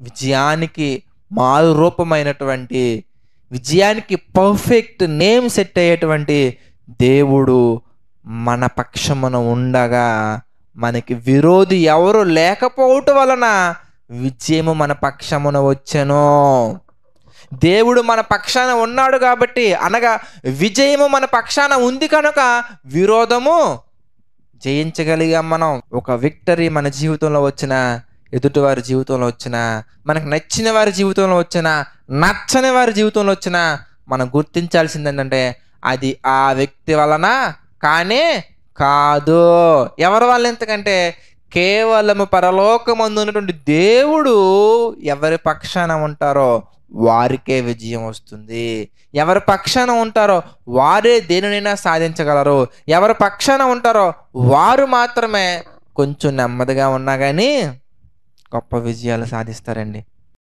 విజయానికి మారు రూపమైనటువంటి, విజయానికి పర్ఫెక్ట్ నేమ్ సెట్ అయ్యేటువంటి దేవుడు మన పక్షమున ఉండగా మనకి విరోధి ఎవరు లేకపోవటం వలన విజయము మన పక్షమున వచ్చెను. దేవుడు మన పక్షాన ఉన్నాడు కాబట్టి, అనగా విజయము మన పక్షాన ఉంది కనుక విరోధము జయించగలిగాం మనం. ఒక విక్టరీ మన జీవితంలో వచ్చిన, ఎదుటి వారి జీవితంలో వచ్చిన, మనకు నచ్చిన వారి జీవితంలో వచ్చిన, నచ్చని వారి జీవితంలో వచ్చిన, మనం గుర్తించాల్సింది ఏంటంటే అది ఆ వ్యక్తి వలన కానే కాదు. ఎవరి వల్ల? ఎంతకంటే కేవలము పరలోకమందు ఉన్నటువంటి దేవుడు ఎవరి పక్షాన ఉంటారో వారికే విజయం వస్తుంది. ఎవరి పక్షాన ఉంటారో వారే దేనినైనా సాధించగలరు. ఎవరి పక్షాన ఉంటారో వారు మాత్రమే కొంచెం నెమ్మదిగా ఉన్నా కానీ గొప్ప విజయాలు సాధిస్తారండి.